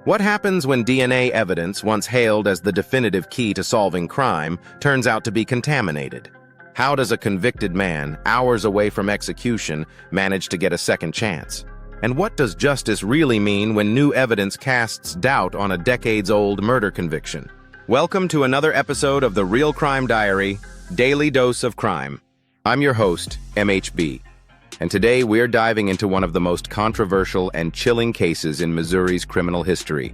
What happens when DNA evidence, once hailed as the definitive key to solving crime, turns out to be contaminated? How does a convicted man, hours away from execution, manage to get a second chance? And what does justice really mean when new evidence casts doubt on a decades-old murder conviction? Welcome to another episode of the Real Crime Diary, Daily Dose of Crime. I'm your host, MHB. And today we're diving into one of the most controversial and chilling cases in Missouri's criminal history,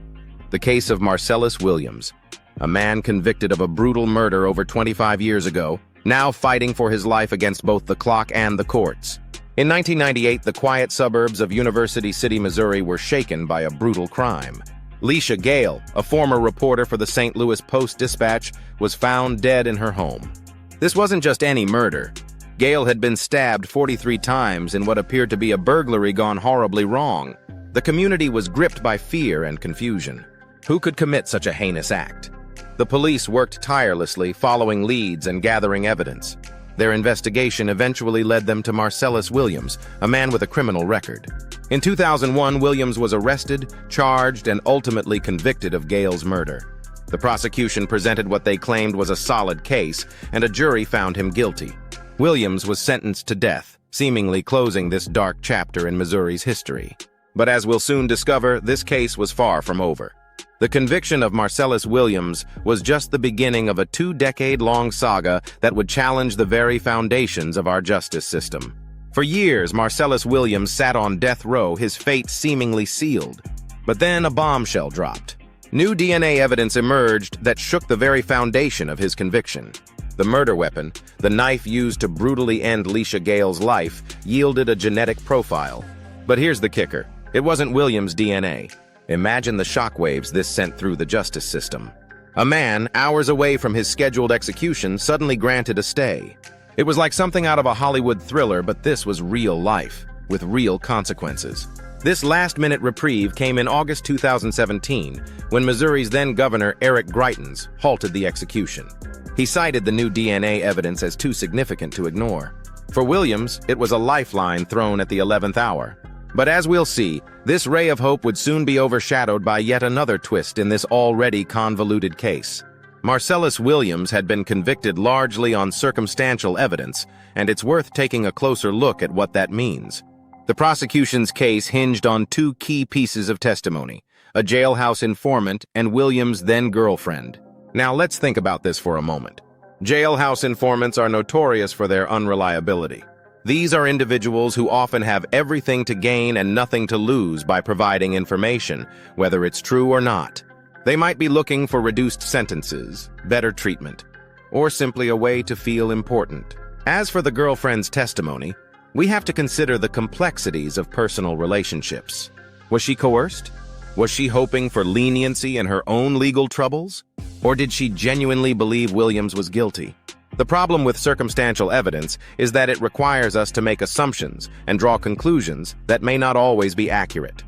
the case of Marcellus Williams, a man convicted of a brutal murder over 25 years ago, now fighting for his life against both the clock and the courts. In 1998, the quiet suburbs of University City, Missouri were shaken by a brutal crime. Lisha Gayle, a former reporter for the St. Louis Post-Dispatch, was found dead in her home. This wasn't just any murder. Gayle had been stabbed 43 times in what appeared to be a burglary gone horribly wrong. The community was gripped by fear and confusion. Who could commit such a heinous act? The police worked tirelessly, following leads and gathering evidence. Their investigation eventually led them to Marcellus Williams, a man with a criminal record. In 2001, Williams was arrested, charged, and ultimately convicted of Gayle's murder. The prosecution presented what they claimed was a solid case, and a jury found him guilty. Williams was sentenced to death, seemingly closing this dark chapter in Missouri's history. But as we'll soon discover, this case was far from over. The conviction of Marcellus Williams was just the beginning of a 2-decade-long saga that would challenge the very foundations of our justice system. For years, Marcellus Williams sat on death row, his fate seemingly sealed. But then a bombshell dropped. New DNA evidence emerged that shook the very foundation of his conviction. The murder weapon, the knife used to brutally end Lisha Gayle's life, yielded a genetic profile. But here's the kicker. It wasn't Williams' DNA. Imagine the shockwaves this sent through the justice system. A man, hours away from his scheduled execution, suddenly granted a stay. It was like something out of a Hollywood thriller, but this was real life, with real consequences. This last-minute reprieve came in August 2017, when Missouri's then-governor, Eric Greitens, halted the execution. He cited the new DNA evidence as too significant to ignore. For Williams, it was a lifeline thrown at the 11th hour. But as we'll see, this ray of hope would soon be overshadowed by yet another twist in this already convoluted case. Marcellus Williams had been convicted largely on circumstantial evidence, and it's worth taking a closer look at what that means. The prosecution's case hinged on two key pieces of testimony: a jailhouse informant and Williams' then-girlfriend. Now let's think about this for a moment. Jailhouse informants are notorious for their unreliability. These are individuals who often have everything to gain and nothing to lose by providing information, whether it's true or not. They might be looking for reduced sentences, better treatment, or simply a way to feel important. As for the girlfriend's testimony, we have to consider the complexities of personal relationships. Was she coerced? Was she hoping for leniency in her own legal troubles? Or did she genuinely believe Williams was guilty? The problem with circumstantial evidence is that it requires us to make assumptions and draw conclusions that may not always be accurate.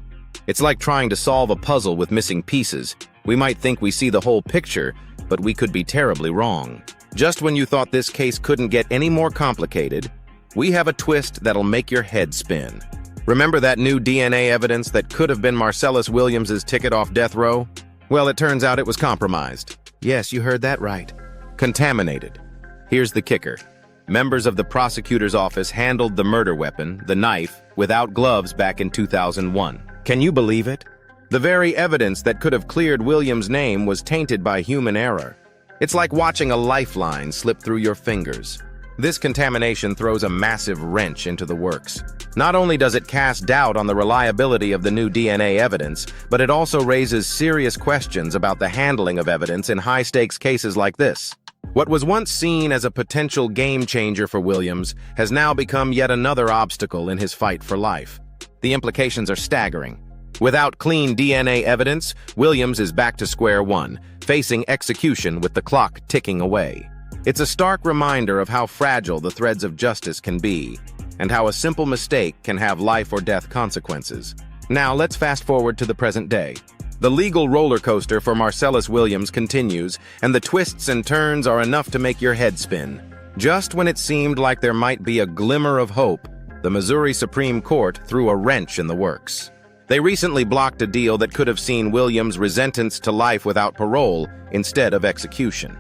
It's like trying to solve a puzzle with missing pieces. We might think we see the whole picture, but we could be terribly wrong. Just when you thought this case couldn't get any more complicated, we have a twist that'll make your head spin. Remember that new DNA evidence that could have been Marcellus Williams' ticket off death row? Well, it turns out it was compromised. Yes, you heard that right. Contaminated. Here's the kicker. Members of the prosecutor's office handled the murder weapon, the knife, without gloves back in 2001. Can you believe it? The very evidence that could have cleared Williams' name was tainted by human error. It's like watching a lifeline slip through your fingers. This contamination throws a massive wrench into the works. Not only does it cast doubt on the reliability of the new DNA evidence, but it also raises serious questions about the handling of evidence in high-stakes cases like this. What was once seen as a potential game-changer for Williams has now become yet another obstacle in his fight for life. The implications are staggering. Without clean DNA evidence, Williams is back to square one, facing execution with the clock ticking away. It's a stark reminder of how fragile the threads of justice can be, and how a simple mistake can have life or death consequences. Now let's fast forward to the present day. The legal roller coaster for Marcellus Williams continues, and the twists and turns are enough to make your head spin. Just when it seemed like there might be a glimmer of hope, the Missouri Supreme Court threw a wrench in the works. They recently blocked a deal that could have seen Williams sentenced to life without parole instead of execution.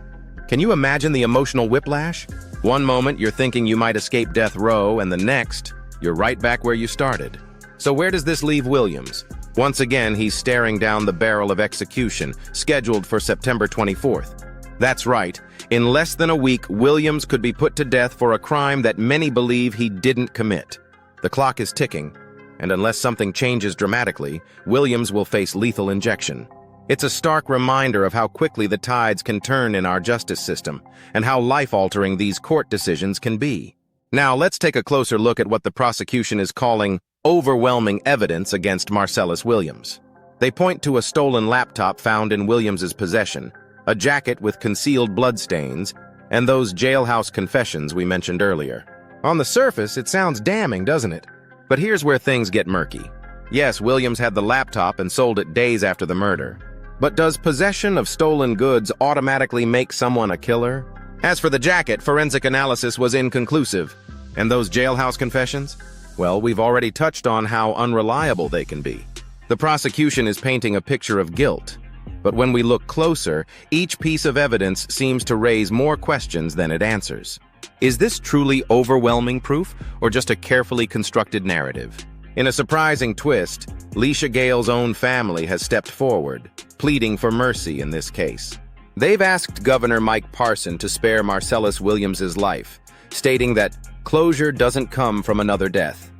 Can you imagine the emotional whiplash? One moment you're thinking you might escape death row, and the next, you're right back where you started. So where does this leave Williams? Once again, he's staring down the barrel of execution, scheduled for September 24th. That's right. In less than a week, Williams could be put to death for a crime that many believe he didn't commit. The clock is ticking, and unless something changes dramatically, Williams will face lethal injection. It's a stark reminder of how quickly the tides can turn in our justice system, and how life-altering these court decisions can be. Now, let's take a closer look at what the prosecution is calling overwhelming evidence against Marcellus Williams. They point to a stolen laptop found in Williams's possession, a jacket with concealed bloodstains, and those jailhouse confessions we mentioned earlier. On the surface, it sounds damning, doesn't it? But here's where things get murky. Yes, Williams had the laptop and sold it days after the murder. But does possession of stolen goods automatically make someone a killer? As for the jacket, forensic analysis was inconclusive. And those jailhouse confessions? Well, we've already touched on how unreliable they can be. The prosecution is painting a picture of guilt. But when we look closer, each piece of evidence seems to raise more questions than it answers. Is this truly overwhelming proof, or just a carefully constructed narrative? In a surprising twist, Lisha Gayle's own family has stepped forward, pleading for mercy in this case. They've asked Governor Mike Parson to spare Marcellus Williams's life, stating that closure doesn't come from another death.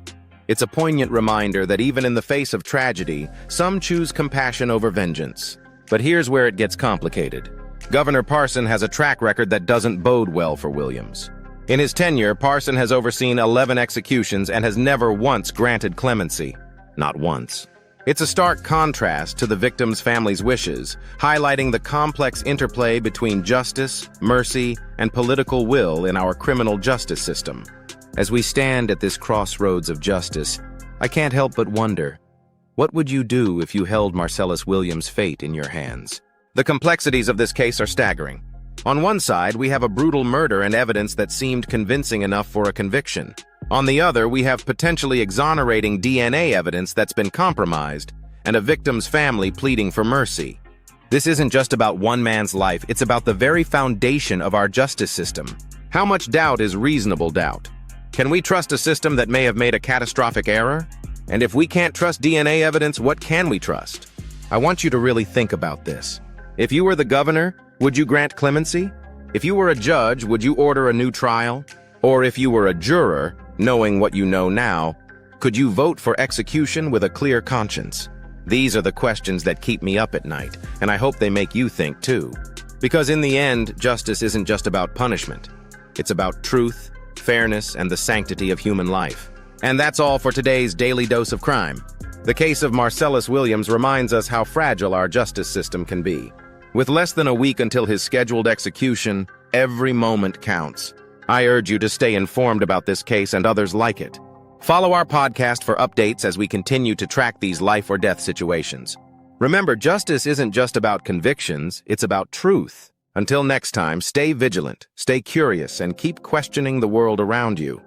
It's a poignant reminder that even in the face of tragedy, some choose compassion over vengeance. But here's where it gets complicated. Governor Parson has a track record that doesn't bode well for Williams. In his tenure, Parson has overseen 11 executions and has never once granted clemency. Not once. It's a stark contrast to the victim's family's wishes, highlighting the complex interplay between justice, mercy, and political will in our criminal justice system. As we stand at this crossroads of justice, I can't help but wonder, what would you do if you held Marcellus Williams' fate in your hands? The complexities of this case are staggering. On one side, we have a brutal murder and evidence that seemed convincing enough for a conviction. On the other, we have potentially exonerating DNA evidence that's been compromised, and a victim's family pleading for mercy. This isn't just about one man's life, it's about the very foundation of our justice system. How much doubt is reasonable doubt? Can we trust a system that may have made a catastrophic error? And if we can't trust DNA evidence, what can we trust? I want you to really think about this. If you were the governor, would you grant clemency? If you were a judge, would you order a new trial? Or if you were a juror, knowing what you know now, could you vote for execution with a clear conscience? These are the questions that keep me up at night, and I hope they make you think too. Because in the end, justice isn't just about punishment. It's about truth, fairness, and the sanctity of human life. And that's all for today's Daily Dose of Crime. The case of Marcellus Williams reminds us how fragile our justice system can be. With less than a week until his scheduled execution, every moment counts. I urge you to stay informed about this case and others like it. Follow our podcast for updates as we continue to track these life-or-death situations. Remember, justice isn't just about convictions, it's about truth. Until next time, stay vigilant, stay curious, and keep questioning the world around you.